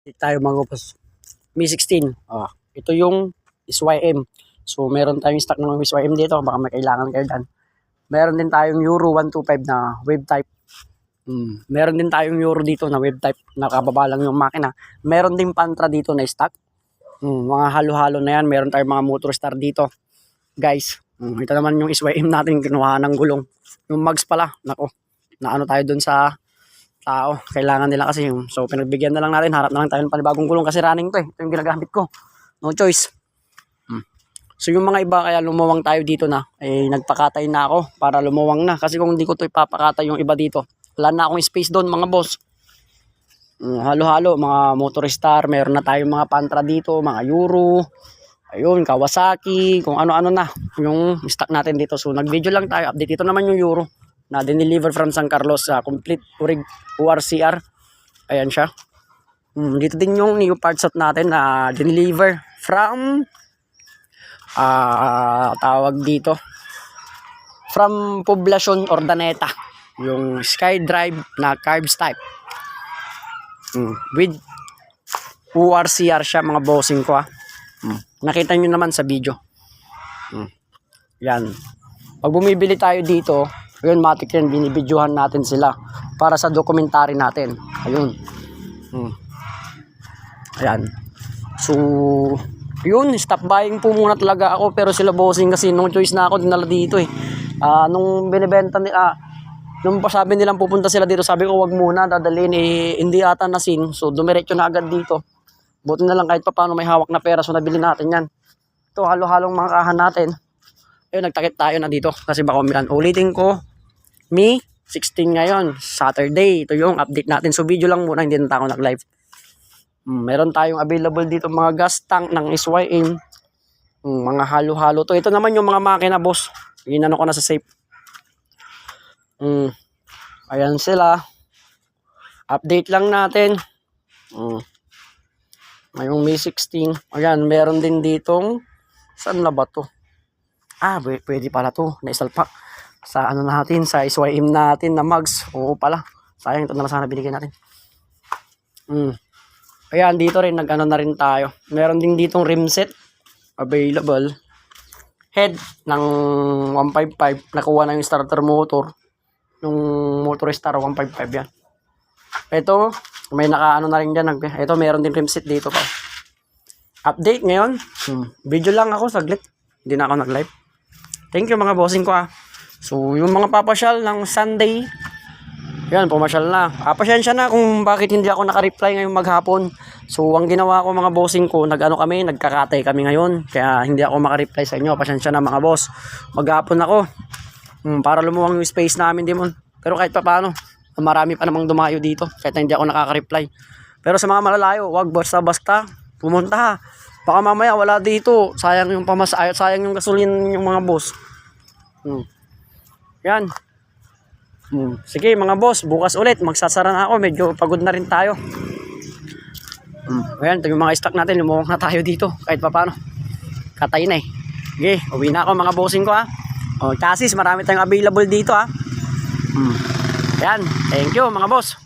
Tayo mga boss. Mi 16. Ito yung SYM. So meron tayong stock ng SYM dito, baka may kailangan kayo dyan. Meron din tayong Euro 125 na wave type. Meron din tayong Euro dito na wave type, nakababa lang yung makina. Meron din Pantra dito na stock. Mga halo-halo na yan. Meron tayong mga motor star dito. Guys, ito naman yung SYM natin, kinuha ng gulong. Yung mags pala, nako, naano tayo dun sa tao, kailangan nila kasi yung, so pinagbigyan na lang natin, harap na lang tayo ng panibagong gulong kasi running to ito yung ginagamit ko, no choice. So yung mga iba kaya lumuwang tayo dito na, nagpakatay na ako para lumuwang na, kasi kung hindi ko to ipapakatay yung iba dito, wala na akong space doon mga boss. Halo-halo, mga motor star, meron na tayong mga Pantra dito, mga Euro, ayun, Kawasaki, kung ano-ano na yung stock natin dito. So nag-video lang tayo, update. Ito naman yung Euro na dineliver from San Carlos sa complete ORCR. Ayan siya. Dito din yung new parts set natin na dineliver from tawag dito from Poblacion Ordaneta, yung SkyDrive na carbs type. With ORCR siya mga bossing ko. Nakita nyo naman sa video. Yan. Pag bumibili tayo dito, ayun, matik yan, binibidyohan natin sila para sa dokumentary natin. Ayun. Ayan. So, yun, stop buying po muna talaga ako, pero sila bossing kasi nung choice na ako dinala dito nung binibenta nung sabi nilang pupunta sila dito, sabi ko wag muna, dadalhin, hindi ata nasin. So, dumiretso na agad dito. Buti na lang kahit pa paano may hawak na pera, so nabili natin yan. Ito, halo-halong mga kahan natin. Ayun, nagtakip tayo na dito kasi baka umilan. Ulitin ko, Mi 16 ngayon, Saturday. Ito yung update natin. So video lang muna, hindi na tayo nag-live. Meron tayong available dito mga gas tank ng SYM. Mga halo-halo to. Ito naman yung mga makina boss. Ginano ko na sa safe. Ayan sila. Update lang natin. Ngayong Mi 16. Ayan, meron din ditong, saan na ba to? Pwede pala to. Naisalpak sa ano natin, sa SYM natin na mags. Oo pala, sayang, ito na lang sana binigay natin. Ayan, dito rin nag-ano na rin tayo. Meron din ditong rim set available. Head ng 155, nakuha na yung starter motor, yung motor star 155 yan. Ito may naka-ano na rin dyan. Ito meron din rim set dito pa. Update ngayon, video lang ako saglit, hindi na ako nag-live. Thank you mga bossing ko. So, yung mga papasyal ng Sunday, yan, pumasyal na. Pasyensya na kung bakit hindi ako naka-reply ngayong maghapon. So, ang ginawa ko mga bossing ko, nagkakatay kami ngayon. Kaya hindi ako maka-reply sa inyo. Pasyensya na mga boss. Maghapon ako. Para lumuwang yung space namin, Dimon. Pero kahit pa paano, marami pa namang dumayo dito. Kahit hindi ako nakaka-reply. Pero sa mga malalayo, wag basta-basta pumunta ha. Baka mamaya wala dito. Sayang yung pamasahe, sayang yung gasolina yung mga boss. Yan. Sige mga boss, bukas ulit magsasara na ako, medyo pagod na rin tayo. Ayan, ito yung mga stock natin, lumuwang na tayo dito kahit pa paano. Katay na Sige, uwi na ako mga bossing ko chassis, marami tayong available dito Ayan, thank you mga boss.